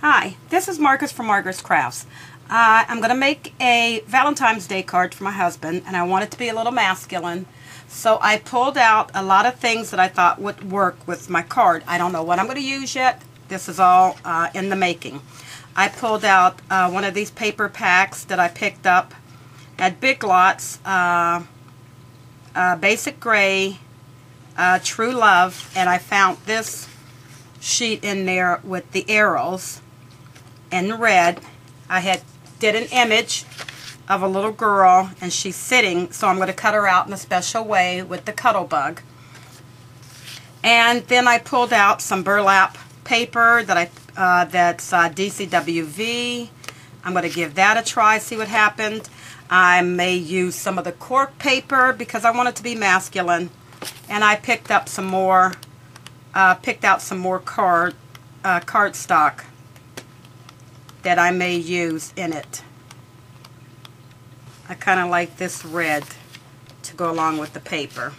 Hi, this is Marcus from Margaret's Crafts. I'm going to make a Valentine's Day card for my husband, and I want it to be a little masculine. So I pulled out a lot of things that I thought would work with my card. I don't know what I'm going to use yet. This is all in the making. I pulled out one of these paper packs that I picked up at Big Lots, Basic Gray, True Love, and I found this sheet in there with the arrows in red. I did an image of a little girl and she's sitting, so I'm going to cut her out in a special way with the cuddle bug. And then I pulled out some burlap paper that that's DCWV. I'm going to give that a try, see what happened. I may use some of the cork paper because I want it to be masculine. And I picked up some more, cardstock that I may use in it. I kind of like this red to go along with the paper.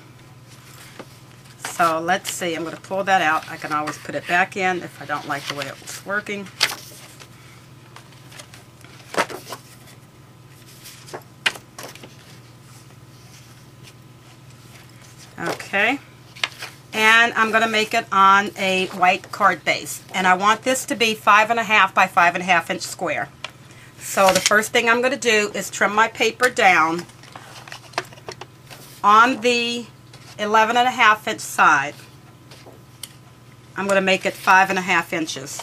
So let's see, I'm going to pull that out. I can always put it back in if I don't like the way it was working. Okay, and I'm going to make it on a white card base, and I want this to be 5.5 by 5.5 inch square. So the first thing I'm going to do is trim my paper down on the 11.5 inch side. I'm going to make it 5.5 inches.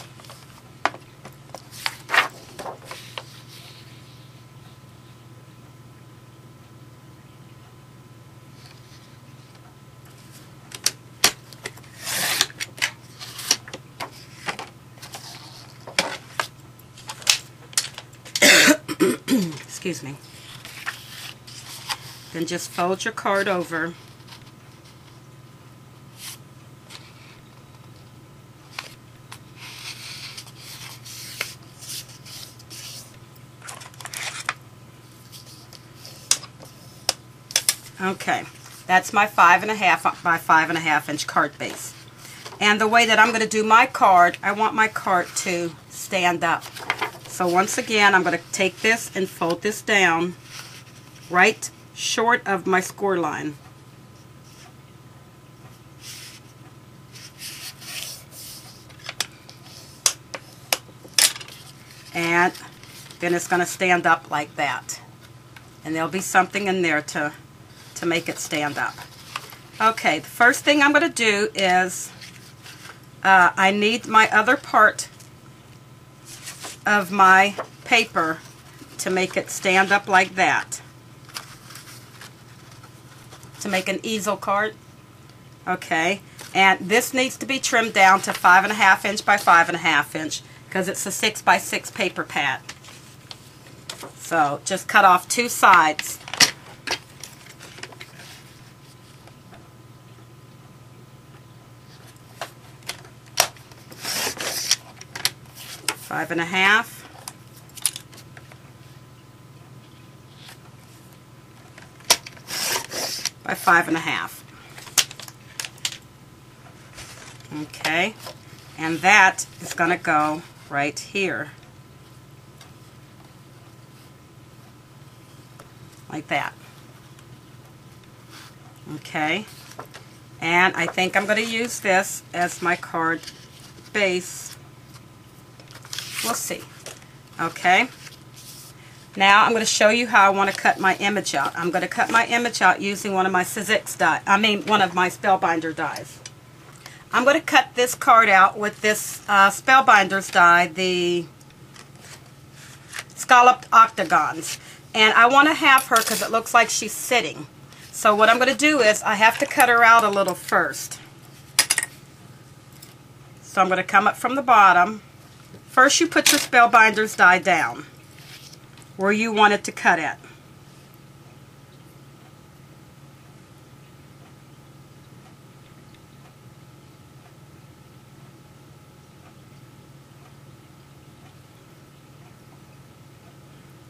Excuse me. Then just fold your card over. Okay, that's my 5.5 by 5.5 inch card base. And the way that I'm going to do my card, I want my card to stand up. So once again, I'm going to take this and fold this down right short of my score line. And then it's going to stand up like that. And there'll be something in there to make it stand up. Okay, the first thing I'm going to do is I need my other part of my paper to make it stand up like that, to make an easel card. Okay, and this needs to be trimmed down to 5.5 inch by 5.5 inch because it's a 6 by 6 paper pad. So just cut off two sides. Five and a half. By 5.5. Okay, and that is going to go right here, like that. Okay, and I think I'm going to use this as my card base. We'll see. Okay. Now I'm going to show you how I want to cut my image out. I'm going to cut my image out using one of my Sizzix die. One of my Spellbinder dies. I'm going to cut this card out with this Spellbinder's die, the scalloped octagons. And I want to have her because it looks like she's sitting. So what I'm going to do is I have to cut her out a little first. So I'm going to come up from the bottom. First you put your Spellbinder's die down where you want it to cut at.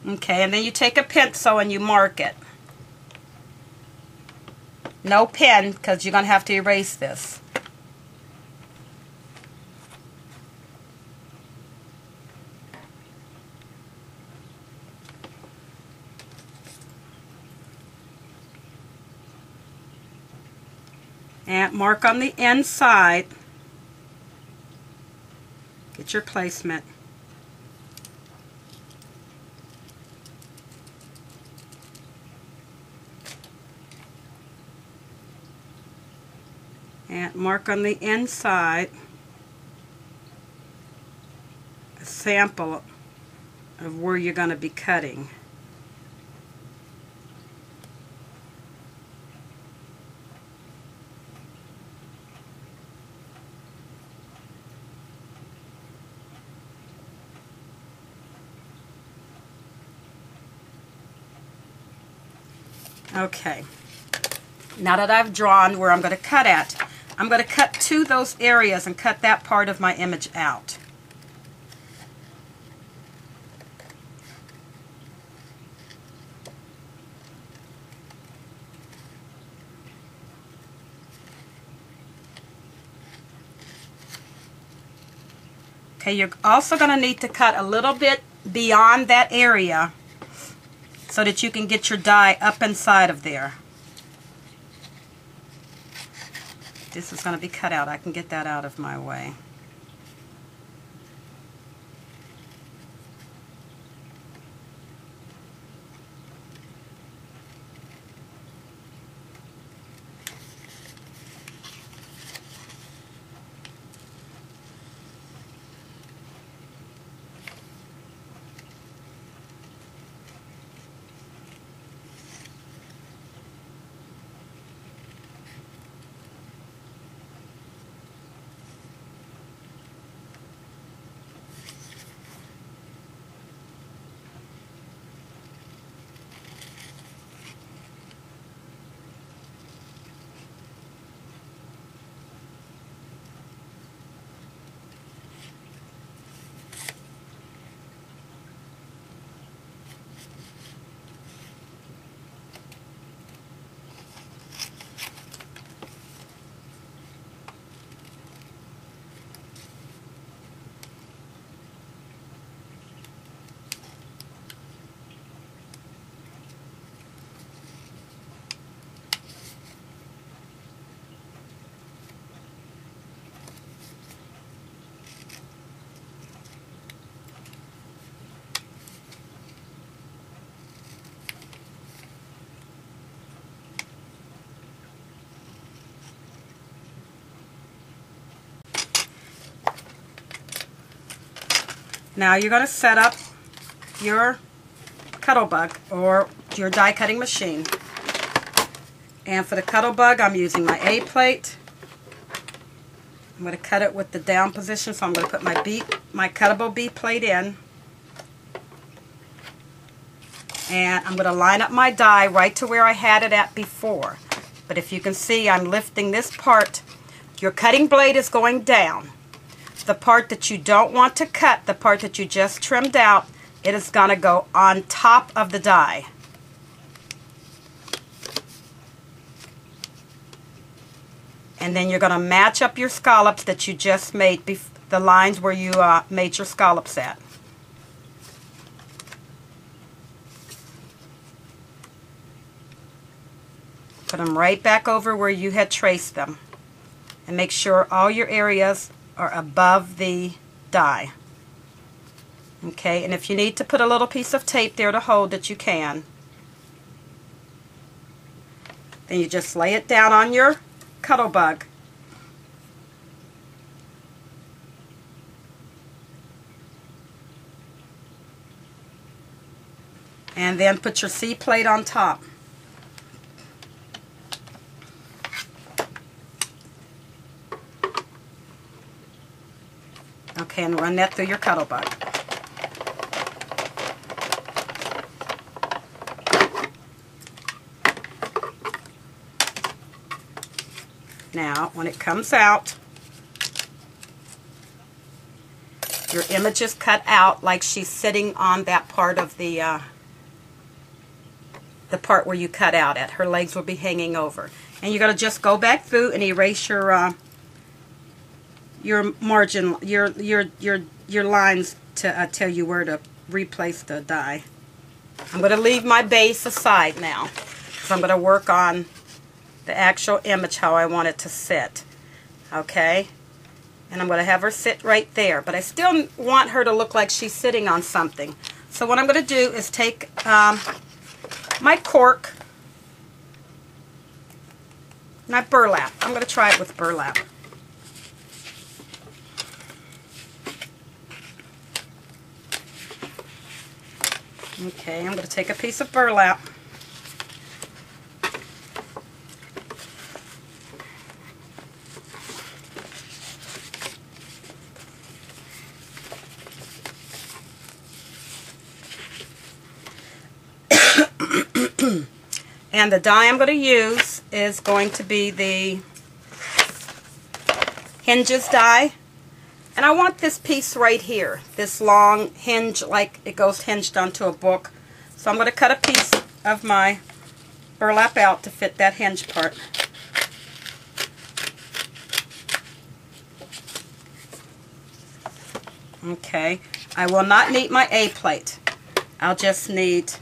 Okay, and then you take a pencil and you mark it. No pen because you're going to have to erase this. And mark on the inside. Get your placement. And mark on the inside a sample of where you're going to be cutting. Okay, now that I've drawn where I'm going to cut at, I'm going to cut to those areas and cut that part of my image out. Okay, you're also going to need to cut a little bit beyond that area so that you can get your die up inside of there. This is going to be cut out. I can get that out of my way. Now you're going to set up your Cuttlebug or your die cutting machine. And for the Cuttlebug, I'm using my A plate. I'm going to cut it with the down position, so I'm going to put my cuttable B plate in. And I'm going to line up my die right to where I had it at before. But if you can see, I'm lifting this part. Your cutting blade is going down. The part that you don't want to cut, the part that you just trimmed out, it is going to go on top of the die. And then you're going to match up your scallops that you just made, the lines where you made your scallops at. Put them right back over where you had traced them. And make sure all your areas are above the die. Okay, and if you need to put a little piece of tape there to hold it, you can. Then you just lay it down on your Cuttlebug. And then put your C plate on top. Okay, and run that through your Cuttlebug. Now, when it comes out, your image is cut out like she's sitting on that part of the part where you cut out at. Her legs will be hanging over. And you're going to just go back through and erase your margin, your lines to tell you where to replace the die. I'm going to leave my base aside now, so I'm going to work on the actual image how I want it to sit. Okay? And I'm going to have her sit right there. But I still want her to look like she's sitting on something. So what I'm going to do is take my cork, not burlap. I'm going to try it with burlap. Okay, I'm going to take a piece of burlap. And the die I'm going to use is going to be the hinges die. And I want this piece right here, this long hinge, like it goes hinged onto a book. So I'm going to cut a piece of my burlap out to fit that hinge part. Okay, I will not need my A plate. I'll just need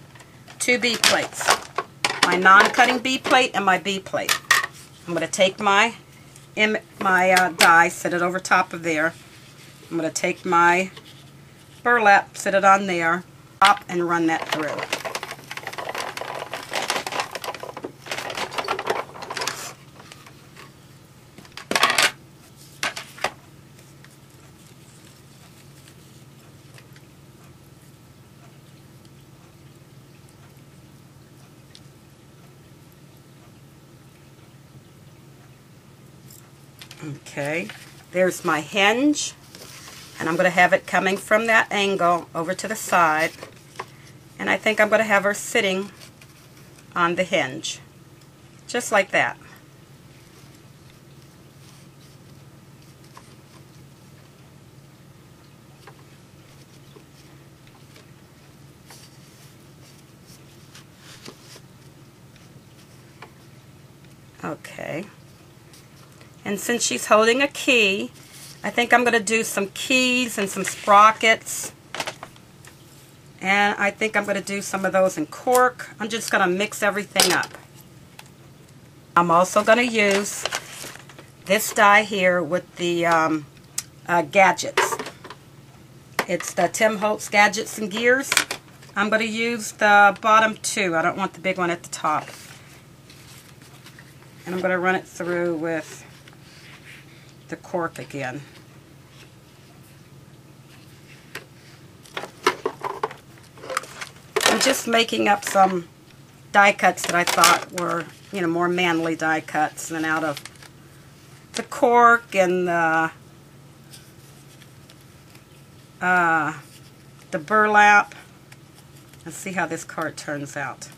2 B plates. My non-cutting B plate and my B plate. I'm going to take my die, set it over top of there. I'm going to take my burlap, set it on there, pop, and run that through. Okay, there's my hinge. And I'm going to have it coming from that angle over to the side. And I think I'm going to have her sitting on the hinge. Just like that. Okay. And since she's holding a key, I think I'm going to do some keys and some sprockets. And I think I'm going to do some of those in cork. I'm just going to mix everything up. I'm also going to use this die here with the gadgets. It's the Tim Holtz Gadgets and Gears. I'm going to use the bottom 2. I don't want the big one at the top. And I'm going to run it through with the cork again. I'm just making up some die cuts that I thought were, more manly die cuts, and out of the cork and the burlap. Let's see how this card turns out.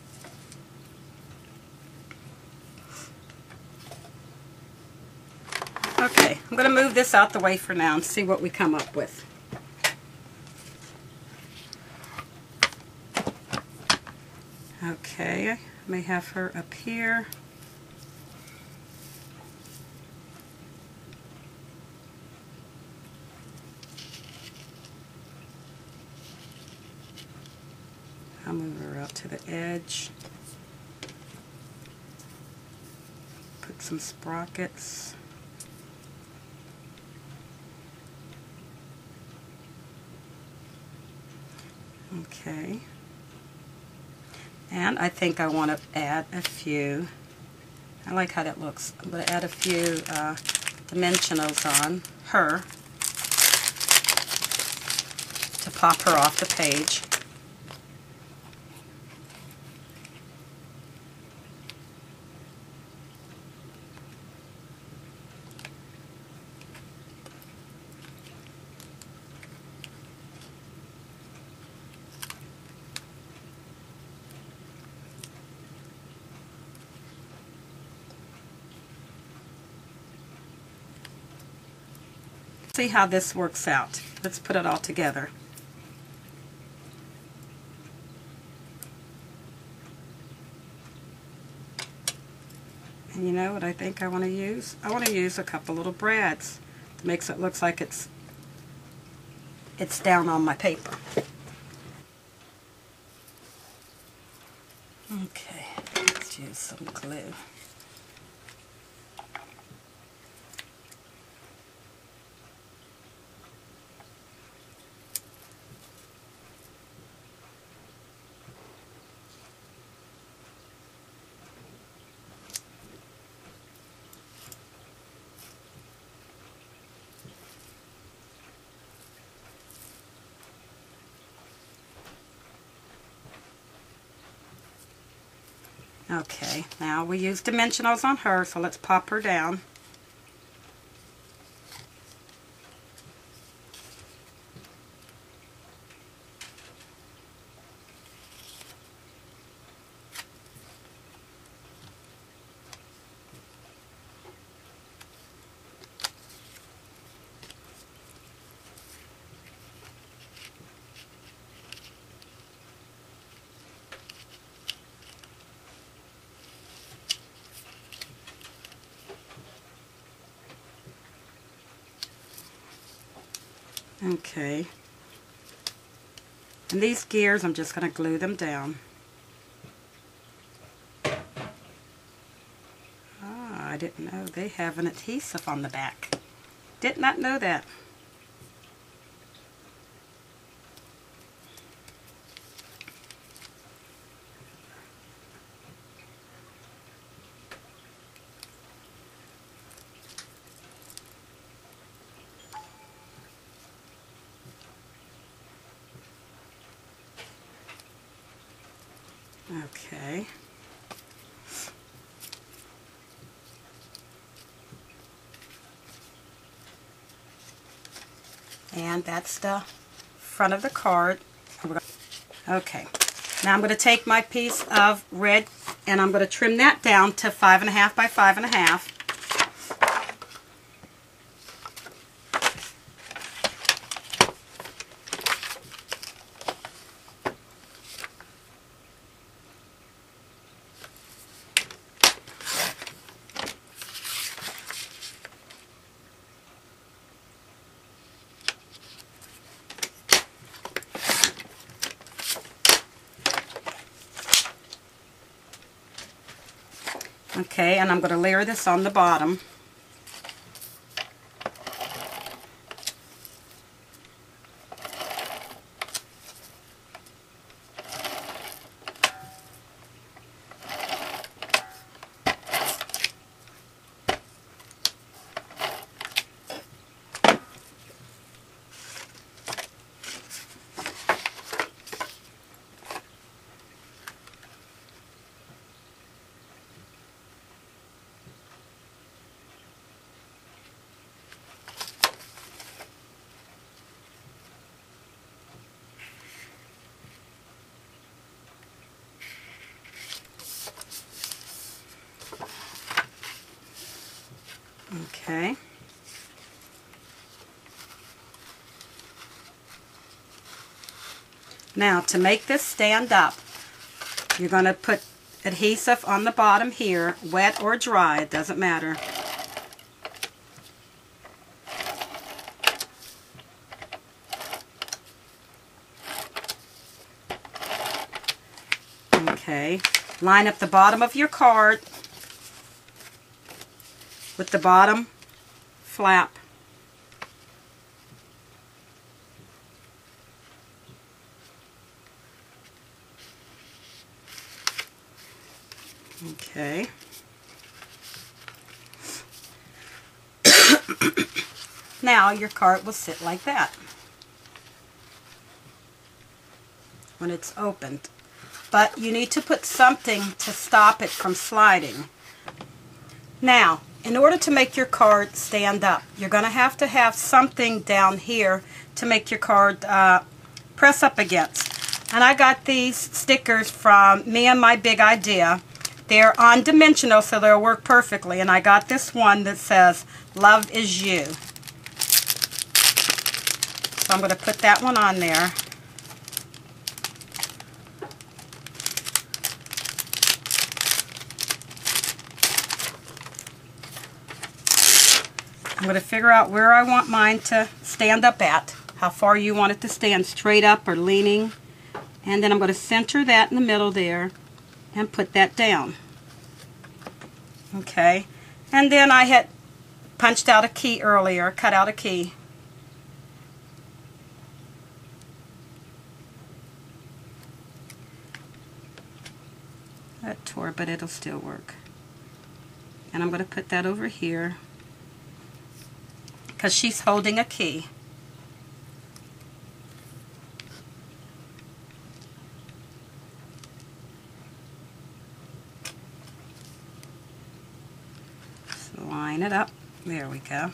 Okay, I'm going to move this out the way for now and see what we come up with. Okay, I may have her up here. I'll move her out to the edge. Put some sprockets. Okay. And I think I want to add a few. I like how that looks. I'm going to add a few dimensionals on her to pop her off the page. See how this works out. Let's put it all together. And you know what I think I want to use? I want to use a couple little brads to make it look like it's down on my paper. Okay, let's use some glue. Okay, now we use dimensionals on her, so let's pop her down. Okay, and these gears, I'm just going to glue them down. Ah, I didn't know they have an adhesive on the back. Did not know that. Okay. And that's the front of the card. Okay. Now I'm going to take my piece of red and I'm going to trim that down to 5.5 by 5.5. Okay, and I'm going to layer this on the bottom. Okay. Now to make this stand up, you're going to put adhesive on the bottom here, wet or dry, it doesn't matter. Okay, line up the bottom of your card with the bottom flap. Okay. Now your card will sit like that when it's opened. But you need to put something to stop it from sliding. Now, in order to make your card stand up, you're going to have something down here to make your card press up against. And I got these stickers from Me and My Big Idea. They're on dimensional, so they'll work perfectly. And I got this one that says, Love is You. So I'm going to put that one on there. I'm going to figure out where I want mine to stand up at, how far you want it to stand, straight up or leaning. And then I'm going to center that in the middle there and put that down. Okay, and then I had punched out a key earlier, cut out a key. That tore, but it'll still work. And I'm going to put that over here because she's holding a key. There we go.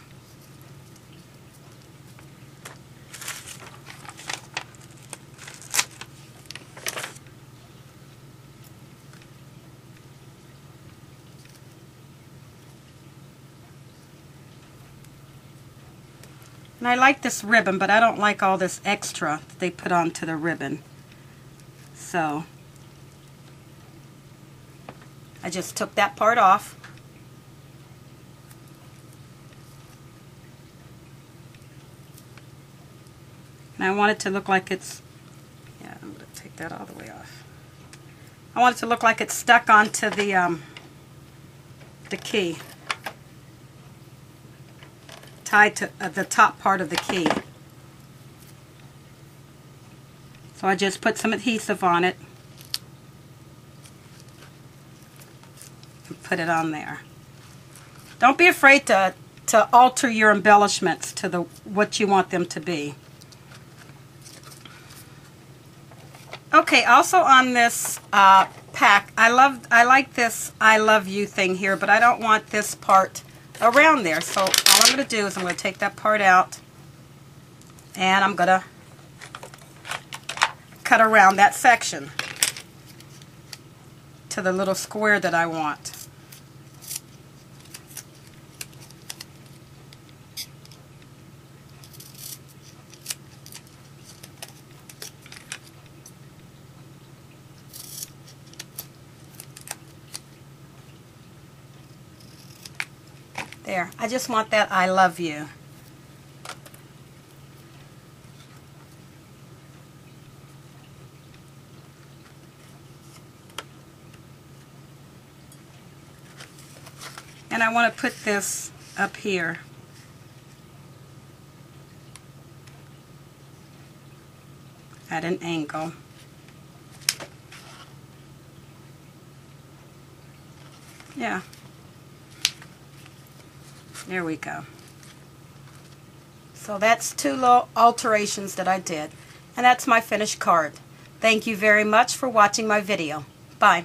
And I like this ribbon, but I don't like all this extra that they put onto the ribbon. So I just took that part off. And I want it to look like it's, yeah, I'm going to take that all the way off. I want it to look like it's stuck onto the key. Tied to the top part of the key. So I just put some adhesive on it and put it on there. Don't be afraid to alter your embellishments to what you want them to be. Okay, also on this pack, I like this I love you thing here, but I don't want this part around there. So all I'm going to do is I'm going to take that part out and I'm going to cut around that section to the little square that I want. There, I just want that I love you. And I want to put this up here. At an angle. Yeah. There we go. So that's two little alterations that I did. And that's my finished card. Thank you very much for watching my video. Bye.